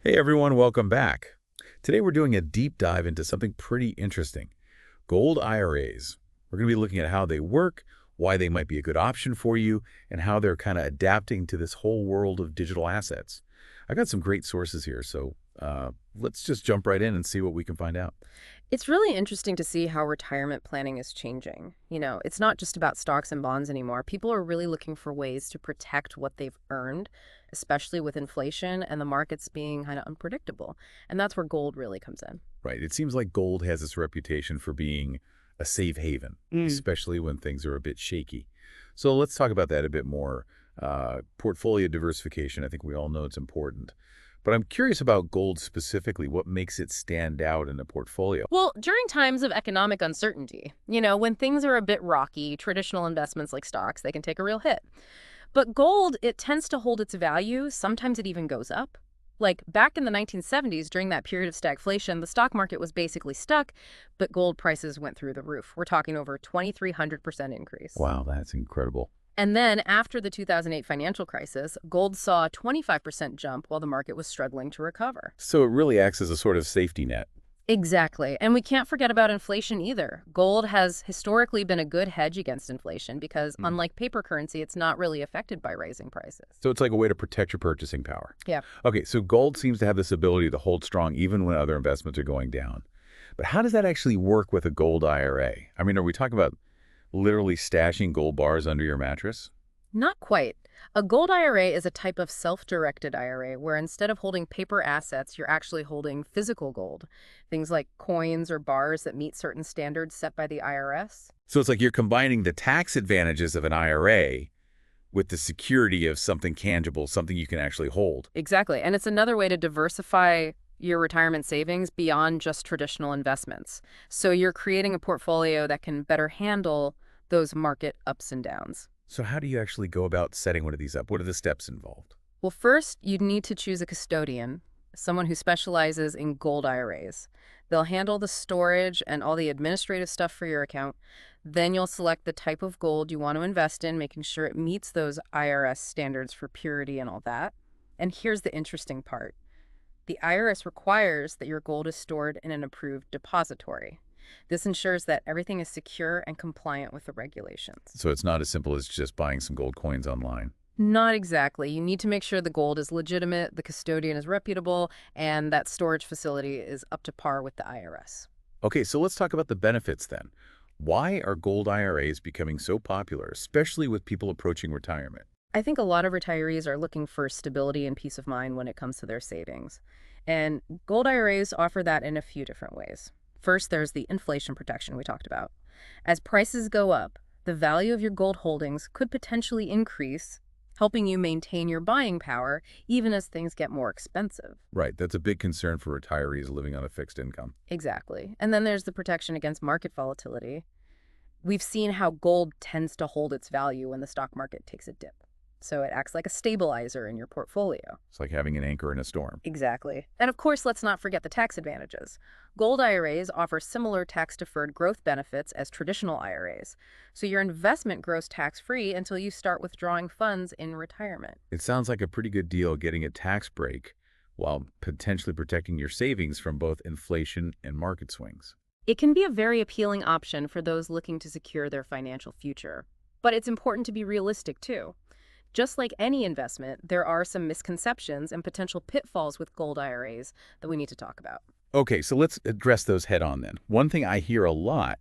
Hey everyone, welcome back. Today we're doing a deep dive into something pretty interesting, gold IRAs. We're going to be looking at how they work, why they might be a good option for you, and how they're kind of adapting to this whole world of digital assets. I got some great sources here, so let's just jump right in and see what we can find out. It's really interesting to see how retirement planning is changing. It's not just about stocks and bonds anymore. People are really looking for ways to protect what they've earned, especially with inflation and the markets being kind of unpredictable. And that's where gold really comes in. Right, it seems like gold has this reputation for being a safe haven, Mm. especially when things are a bit shaky. So let's talk about that a bit more. Portfolio diversification, I think we all know it's important. But I'm curious about gold specifically. What makes it stand out in a portfolio? Well, during times of economic uncertainty, when things are a bit rocky, traditional investments like stocks, they can take a real hit. But gold, it tends to hold its value. Sometimes it even goes up. Like back in the 1970s, during that period of stagflation, the stock market was basically stuck, but gold prices went through the roof. We're talking over 2,300% increase. Wow, that's incredible. And then after the 2008 financial crisis, gold saw a 25% jump while the market was struggling to recover. So it really acts as a sort of safety net. Exactly. And we can't forget about inflation either. Gold has historically been a good hedge against inflation because, Hmm. unlike paper currency, it's not really affected by rising prices. So it's like a way to protect your purchasing power. Yeah. Okay, so gold seems to have this ability to hold strong even when other investments are going down. But how does that actually work with a gold IRA? I mean, are we talking about literally stashing gold bars under your mattress? Not quite. A gold IRA is a type of self-directed IRA where instead of holding paper assets, you're actually holding physical gold. Things like coins or bars that meet certain standards set by the IRS. So it's like you're combining the tax advantages of an IRA with the security of something tangible, something you can actually hold. Exactly. And it's another way to diversify your retirement savings beyond just traditional investments. So you're creating a portfolio that can better handle those market ups and downs. So how do you actually go about setting one of these up? What are the steps involved? Well, first, you'd need to choose a custodian, someone who specializes in gold IRAs. They'll handle the storage and all the administrative stuff for your account. Then you'll select the type of gold you want to invest in, making sure it meets those IRS standards for purity and all that. And here's the interesting part. The IRS requires that your gold is stored in an approved depository. This ensures that everything is secure and compliant with the regulations. So it's not as simple as just buying some gold coins online. Not exactly. You need to make sure the gold is legitimate, the custodian is reputable, and that storage facility is up to par with the IRS. Okay, so let's talk about the benefits then. Why are gold IRAs becoming so popular, especially with people approaching retirement? I think a lot of retirees are looking for stability and peace of mind when it comes to their savings. And gold IRAs offer that in a few different ways. First, there's the inflation protection we talked about. As prices go up, the value of your gold holdings could potentially increase, helping you maintain your buying power even as things get more expensive. Right, that's a big concern for retirees living on a fixed income. Exactly. And then there's the protection against market volatility. We've seen how gold tends to hold its value when the stock market takes a dip. So it acts like a stabilizer in your portfolio. It's like having an anchor in a storm. Exactly. And of course, let's not forget the tax advantages. Gold IRAs offer similar tax-deferred growth benefits as traditional IRAs. So your investment grows tax-free until you start withdrawing funds in retirement. It sounds like a pretty good deal getting a tax break while potentially protecting your savings from both inflation and market swings. It can be a very appealing option for those looking to secure their financial future. But it's important to be realistic too. Just like any investment, there are some misconceptions and potential pitfalls with gold IRAs that we need to talk about. Okay, so let's address those head on then. One thing I hear a lot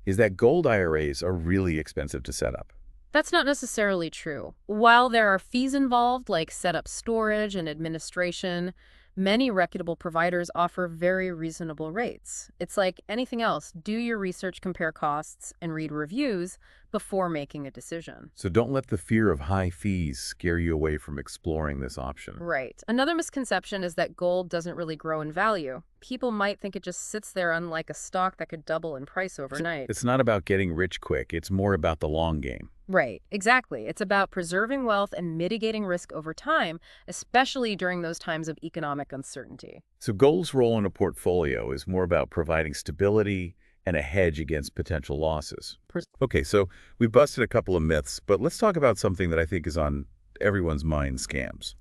is that gold IRAs are really expensive to set up. That's not necessarily true. While there are fees involved, like setup storage and administration, many reputable providers offer very reasonable rates. It's like anything else. Do your research, compare costs, and read reviews before making a decision. So don't let the fear of high fees scare you away from exploring this option. Right. Another misconception is that gold doesn't really grow in value. People might think it just sits there unlike a stock that could double in price overnight. It's not about getting rich quick. It's more about the long game. Right, exactly. It's about preserving wealth and mitigating risk over time, especially during those times of economic uncertainty. So gold's role in a portfolio is more about providing stability and a hedge against potential losses. Okay, so we've busted a couple of myths, but let's talk about something that I think is on everyone's mind, scams.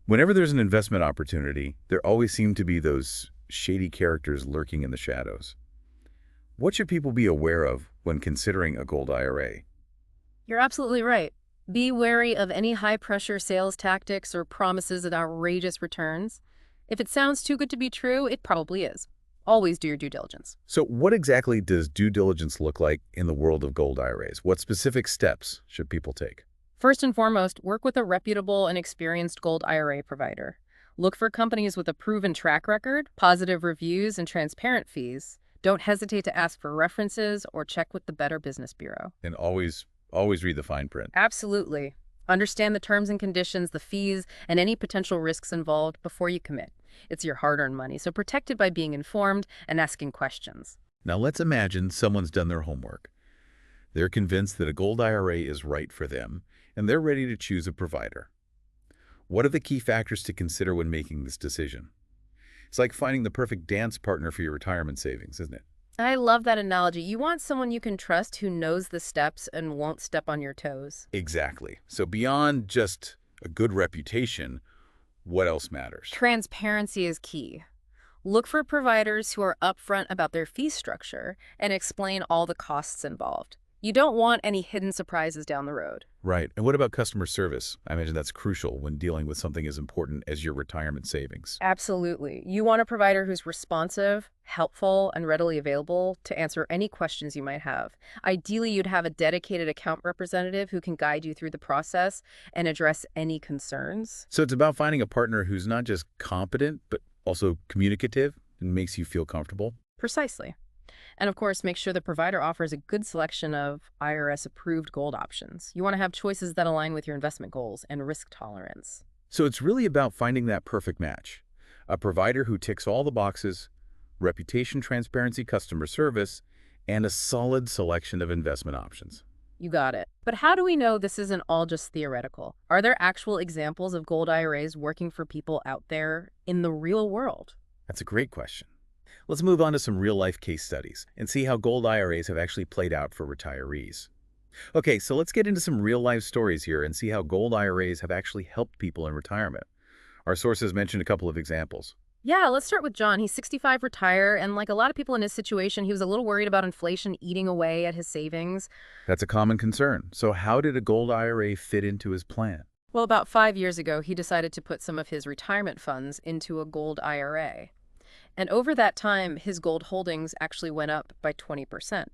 Whenever there's an investment opportunity, there always seem to be those shady characters lurking in the shadows. What should people be aware of when considering a gold IRA? You're absolutely right. Be wary of any high-pressure sales tactics or promises of outrageous returns. If it sounds too good to be true, it probably is. Always do your due diligence. So what exactly does due diligence look like in the world of gold IRAs? What specific steps should people take? First and foremost, work with a reputable and experienced gold IRA provider. Look for companies with a proven track record, positive reviews, and transparent fees. Don't hesitate to ask for references or check with the Better Business Bureau. And always read the fine print. Absolutely. Understand the terms and conditions, the fees, and any potential risks involved before you commit. It's your hard-earned money, so protect it by being informed and asking questions. Now let's imagine someone's done their homework. They're convinced that a gold IRA is right for them, and they're ready to choose a provider. What are the key factors to consider when making this decision? It's like finding the perfect dance partner for your retirement savings, isn't it? I love that analogy. You want someone you can trust who knows the steps and won't step on your toes. Exactly. So beyond just a good reputation, what else matters? Transparency is key. Look for providers who are upfront about their fee structure and explain all the costs involved. You don't want any hidden surprises down the road. Right. And what about customer service? I imagine that's crucial when dealing with something as important as your retirement savings. Absolutely. You want a provider who's responsive, helpful, and readily available to answer any questions you might have. Ideally, you'd have a dedicated account representative who can guide you through the process and address any concerns. So it's about finding a partner who's not just competent, but also communicative and makes you feel comfortable. Precisely. And of course, make sure the provider offers a good selection of IRS-approved gold options. You want to have choices that align with your investment goals and risk tolerance. So it's really about finding that perfect match. A provider who ticks all the boxes, reputation, transparency, customer service, and a solid selection of investment options. You got it. But how do we know this isn't all just theoretical? Are there actual examples of gold IRAs working for people out there in the real world? That's a great question. Let's move on to some real-life case studies and see how gold IRAs have actually played out for retirees. Okay, so let's get into some real-life stories here and see how gold IRAs have actually helped people in retirement. Our sources mentioned a couple of examples. Yeah, let's start with John. He's 65, retire, and like a lot of people in his situation, he was a little worried about inflation eating away at his savings. That's a common concern. So how did a gold IRA fit into his plan? Well, about 5 years ago, he decided to put some of his retirement funds into a gold IRA. And over that time, his gold holdings actually went up by 20%,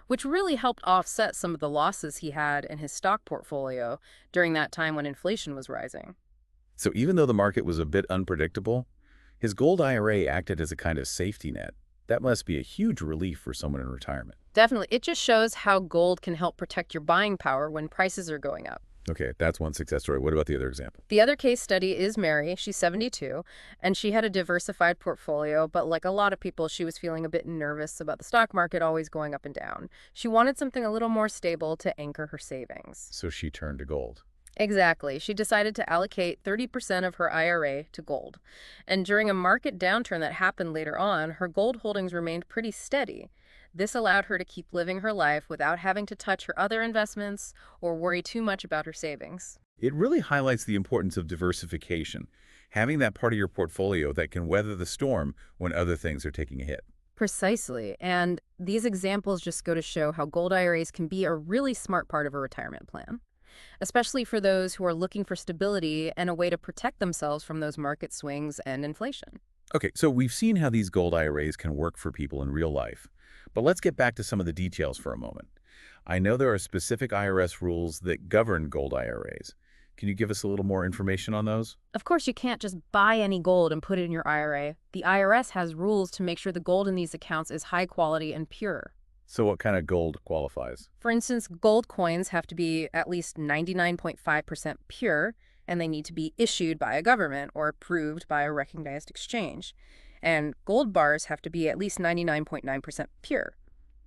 which really helped offset some of the losses he had in his stock portfolio during that time when inflation was rising. So even though the market was a bit unpredictable, his gold IRA acted as a kind of safety net. That must be a huge relief for someone in retirement. Definitely. It just shows how gold can help protect your buying power when prices are going up. Okay, that's one success story. What about the other example? The other case study is Mary. She's 72, and she had a diversified portfolio, but like a lot of people, she was feeling a bit nervous about the stock market always going up and down. She wanted something a little more stable to anchor her savings. So she turned to gold. Exactly. She decided to allocate 30% of her IRA to gold. And during a market downturn that happened later on, her gold holdings remained pretty steady. This allowed her to keep living her life without having to touch her other investments or worry too much about her savings. It really highlights the importance of diversification, having that part of your portfolio that can weather the storm when other things are taking a hit. Precisely. And these examples just go to show how gold IRAs can be a really smart part of a retirement plan, especially for those who are looking for stability and a way to protect themselves from those market swings and inflation. Okay, so we've seen how these gold IRAs can work for people in real life. But let's get back to some of the details for a moment. I know there are specific IRS rules that govern gold IRAs. Can you give us a little more information on those? Of course, you can't just buy any gold and put it in your IRA. The IRS has rules to make sure the gold in these accounts is high quality and pure. So what kind of gold qualifies? For instance, gold coins have to be at least 99.5% pure, and they need to be issued by a government or approved by a recognized exchange. And gold bars have to be at least 99.9% pure.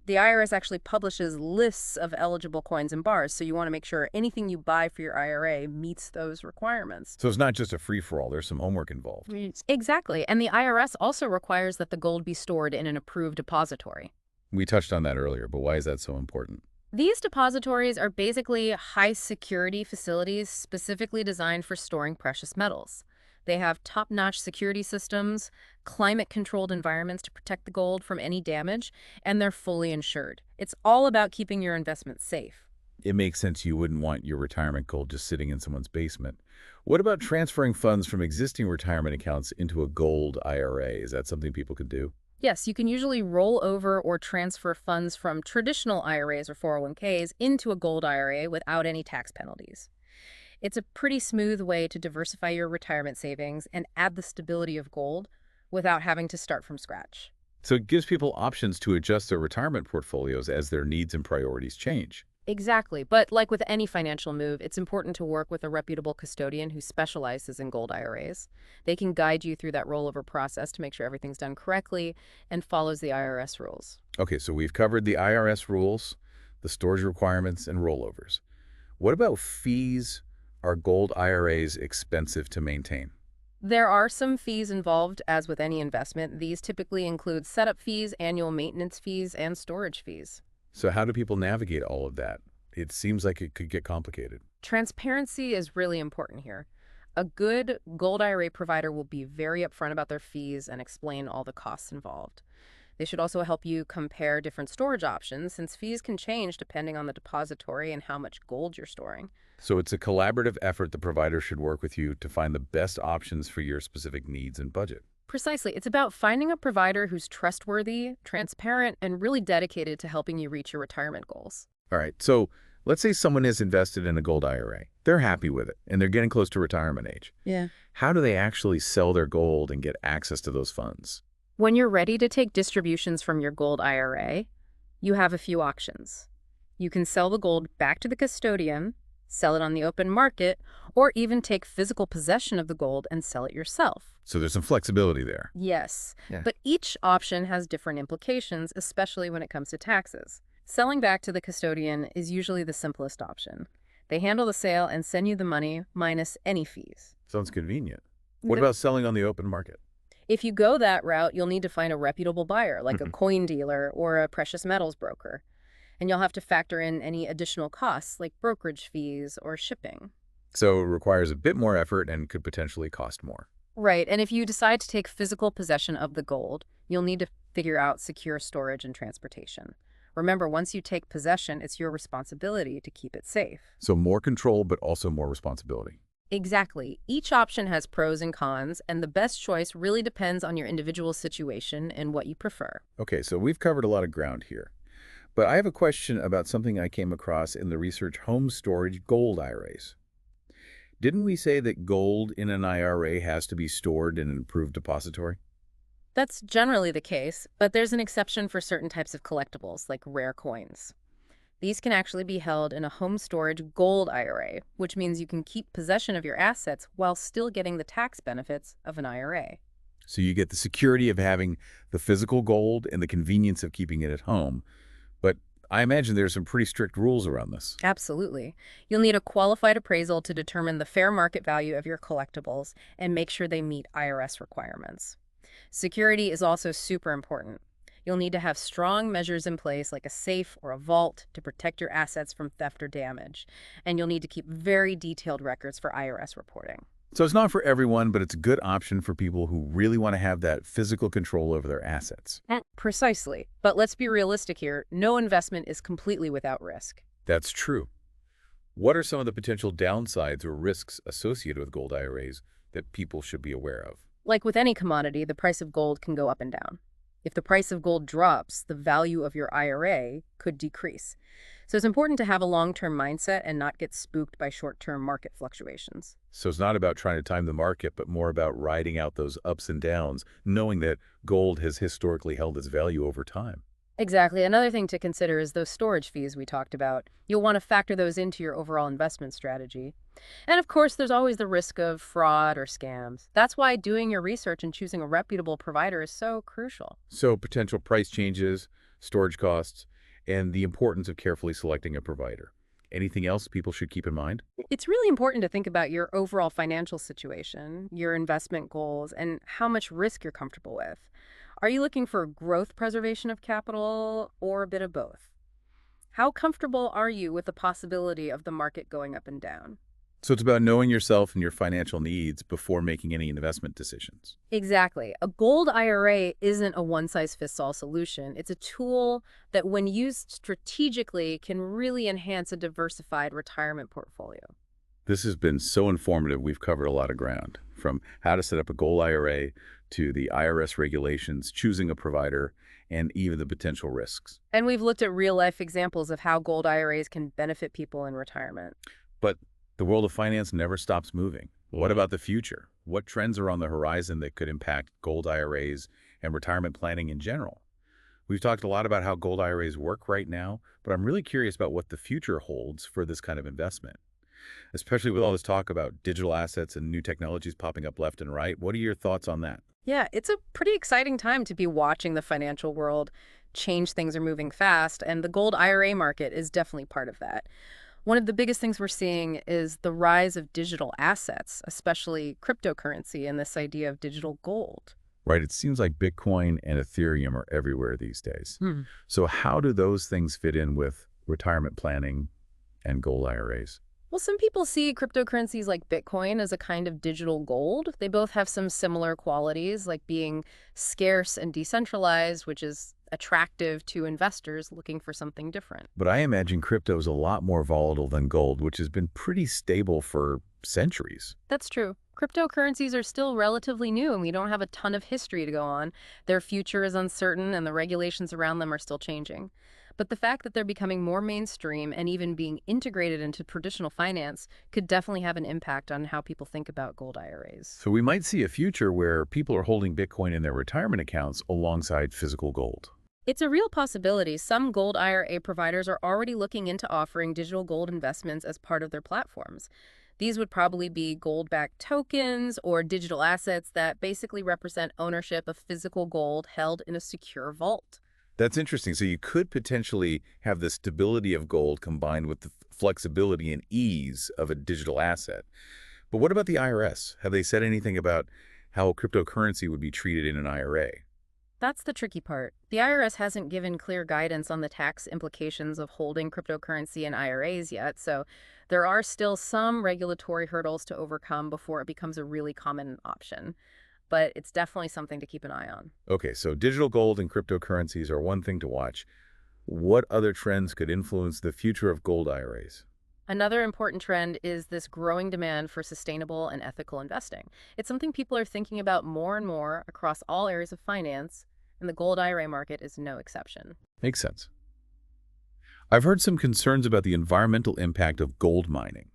The IRS actually publishes lists of eligible coins and bars, so you want to make sure anything you buy for your IRA meets those requirements. So it's not just a free-for-all, there's some homework involved. Exactly. And the IRS also requires that the gold be stored in an approved depository. We touched on that earlier, but why is that so important? These depositories are basically high-security facilities specifically designed for storing precious metals. They have top-notch security systems, climate-controlled environments to protect the gold from any damage, and they're fully insured. It's all about keeping your investment safe. It makes sense you wouldn't want your retirement gold just sitting in someone's basement. What about transferring funds from existing retirement accounts into a gold IRA? Is that something people could do? Yes, you can usually roll over or transfer funds from traditional IRAs or 401ks into a gold IRA without any tax penalties. It's a pretty smooth way to diversify your retirement savings and add the stability of gold without having to start from scratch. So it gives people options to adjust their retirement portfolios as their needs and priorities change. Exactly. But like with any financial move, it's important to work with a reputable custodian who specializes in gold IRAs. They can guide you through that rollover process to make sure everything's done correctly and follows the IRS rules. Okay, so we've covered the IRS rules, the storage requirements, and rollovers. What about fees? Are gold IRAs expensive to maintain? There are some fees involved, as with any investment. These typically include setup fees, annual maintenance fees, and storage fees. So how do people navigate all of that? It seems like it could get complicated. Transparency is really important here. A good gold IRA provider will be very upfront about their fees and explain all the costs involved. They should also help you compare different storage options, since fees can change depending on the depository and how much gold you're storing. So it's a collaborative effort. The provider should work with you to find the best options for your specific needs and budget. Precisely. It's about finding a provider who's trustworthy, transparent, and really dedicated to helping you reach your retirement goals. All right, so let's say someone is invested in a gold IRA. They're happy with it, and they're getting close to retirement age. Yeah. How do they actually sell their gold and get access to those funds? When you're ready to take distributions from your gold IRA, you have a few options. You can sell the gold back to the custodian, sell it on the open market, or even take physical possession of the gold and sell it yourself. So there's some flexibility there. Yes, Yeah. but each option has different implications, especially when it comes to taxes. Selling back to the custodian is usually the simplest option. They handle the sale and send you the money minus any fees. Sounds convenient. What The- about selling on the open market? If you go that route, you'll need to find a reputable buyer, like a coin dealer or a precious metals broker. And you'll have to factor in any additional costs, like brokerage fees or shipping. So it requires a bit more effort and could potentially cost more. Right, and if you decide to take physical possession of the gold, you'll need to figure out secure storage and transportation. Remember, once you take possession, it's your responsibility to keep it safe. So more control, but also more responsibility. Exactly. Each option has pros and cons, and the best choice really depends on your individual situation and what you prefer. Okay, so we've covered a lot of ground here. But I have a question about something I came across in the research: home storage gold IRAs. Didn't we say that gold in an IRA has to be stored in an approved depository? That's generally the case, but there's an exception for certain types of collectibles, like rare coins. These can actually be held in a home storage gold IRA, which means you can keep possession of your assets while still getting the tax benefits of an IRA. So you get the security of having the physical gold and the convenience of keeping it at home. But I imagine there's some pretty strict rules around this. Absolutely. You'll need a qualified appraisal to determine the fair market value of your collectibles and make sure they meet IRS requirements. Security is also super important. You'll need to have strong measures in place, like a safe or a vault, to protect your assets from theft or damage. And you'll need to keep very detailed records for IRS reporting. So it's not for everyone, but it's a good option for people who really want to have that physical control over their assets. Precisely. But let's be realistic here. No investment is completely without risk. That's true. What are some of the potential downsides or risks associated with gold IRAs that people should be aware of? Like with any commodity, the price of gold can go up and down. If the price of gold drops, the value of your IRA could decrease. So it's important to have a long-term mindset and not get spooked by short-term market fluctuations. So it's not about trying to time the market, but more about riding out those ups and downs, knowing that gold has historically held its value over time. Exactly. Another thing to consider is those storage fees we talked about. You'll want to factor those into your overall investment strategy. And of course, there's always the risk of fraud or scams. That's why doing your research and choosing a reputable provider is so crucial. So potential price changes, storage costs, and the importance of carefully selecting a provider. Anything else people should keep in mind? It's really important to think about your overall financial situation, your investment goals, and how much risk you're comfortable with. Are you looking for growth preservation of capital or a bit of both? How comfortable are you with the possibility of the market going up and down? So it's about knowing yourself and your financial needs before making any investment decisions. Exactly. A gold IRA isn't a one-size-fits-all solution. It's a tool that, when used strategically, can really enhance a diversified retirement portfolio. This has been so informative. We've covered a lot of ground, from how to set up a gold IRA to the IRS regulations, choosing a provider, and even the potential risks. And we've looked at real-life examples of how gold IRAs can benefit people in retirement. But the world of finance never stops moving. What about the future? What trends are on the horizon that could impact gold IRAs and retirement planning in general? We've talked a lot about how gold IRAs work right now, but I'm really curious about what the future holds for this kind of investment, especially with all this talk about digital assets and new technologies popping up left and right. What are your thoughts on that? Yeah, it's a pretty exciting time to be watching the financial world change. Things are moving fast, and the gold IRA market is definitely part of that. One of the biggest things we're seeing is the rise of digital assets, especially cryptocurrency and this idea of digital gold. Right, it seems like Bitcoin and Ethereum are everywhere these days. So how do those things fit in with retirement planning and gold IRAs? Well, some people see cryptocurrencies like Bitcoin as a kind of digital gold. They both have some similar qualities, like being scarce and decentralized, which is attractive to investors looking for something different. But I imagine crypto is a lot more volatile than gold, which has been pretty stable for centuries. That's true. Cryptocurrencies are still relatively new, and we don't have a ton of history to go on. Their future is uncertain, and the regulations around them are still changing. But the fact that they're becoming more mainstream and even being integrated into traditional finance could definitely have an impact on how people think about gold IRAs. So we might see a future where people are holding Bitcoin in their retirement accounts alongside physical gold. It's a real possibility. Some gold IRA providers are already looking into offering digital gold investments as part of their platforms. These would probably be gold-backed tokens or digital assets that basically represent ownership of physical gold held in a secure vault. That's interesting. So you could potentially have the stability of gold combined with the flexibility and ease of a digital asset. But what about the IRS? Have they said anything about how cryptocurrency would be treated in an IRA? That's the tricky part. The IRS hasn't given clear guidance on the tax implications of holding cryptocurrency in IRAs yet, so there are still some regulatory hurdles to overcome before it becomes a really common option. But it's definitely something to keep an eye on. Okay, so digital gold and cryptocurrencies are one thing to watch. What other trends could influence the future of gold IRAs? Another important trend is this growing demand for sustainable and ethical investing. It's something people are thinking about more and more across all areas of finance, and the gold IRA market is no exception. Makes sense. I've heard some concerns about the environmental impact of gold mining.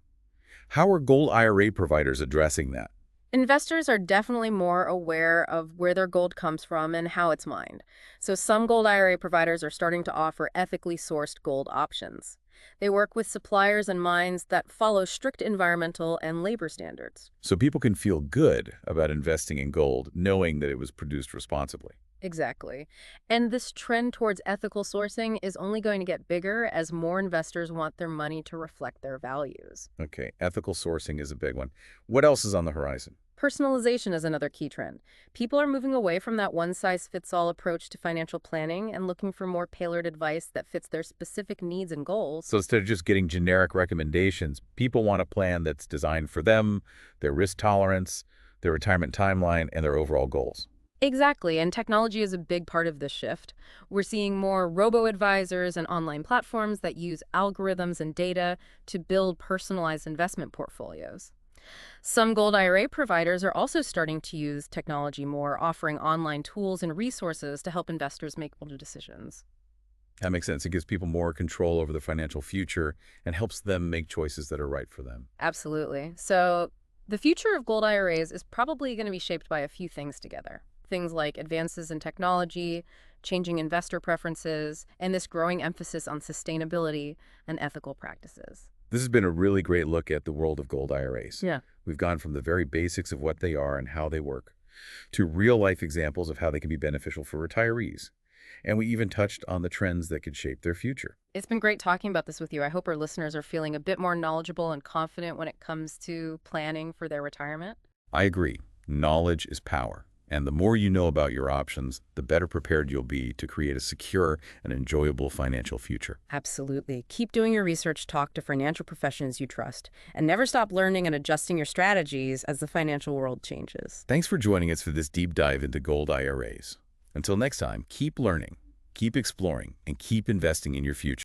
How are gold IRA providers addressing that? Investors are definitely more aware of where their gold comes from and how it's mined. So some gold IRA providers are starting to offer ethically sourced gold options. They work with suppliers and mines that follow strict environmental and labor standards. So people can feel good about investing in gold, knowing that it was produced responsibly. Exactly. And this trend towards ethical sourcing is only going to get bigger as more investors want their money to reflect their values. Okay, ethical sourcing is a big one. What else is on the horizon? Personalization is another key trend. People are moving away from that one-size-fits-all approach to financial planning and looking for more tailored advice that fits their specific needs and goals. So instead of just getting generic recommendations, people want a plan that's designed for them, their risk tolerance, their retirement timeline, and their overall goals. Exactly, and technology is a big part of this shift. We're seeing more robo-advisors and online platforms that use algorithms and data to build personalized investment portfolios. Some gold IRA providers are also starting to use technology more, offering online tools and resources to help investors make bolder decisions. That makes sense. It gives people more control over their financial future and helps them make choices that are right for them. Absolutely. So the future of gold IRAs is probably going to be shaped by a few things together. Things like advances in technology, changing investor preferences, and this growing emphasis on sustainability and ethical practices. This has been a really great look at the world of gold IRAs. Yeah. We've gone from the very basics of what they are and how they work to real-life examples of how they can be beneficial for retirees. And we even touched on the trends that could shape their future. It's been great talking about this with you. I hope our listeners are feeling a bit more knowledgeable and confident when it comes to planning for their retirement. I agree. Knowledge is power. And the more you know about your options, the better prepared you'll be to create a secure and enjoyable financial future. Absolutely. Keep doing your research, talk to financial professionals you trust, and never stop learning and adjusting your strategies as the financial world changes. Thanks for joining us for this deep dive into gold IRAs. Until next time, keep learning, keep exploring, and keep investing in your future.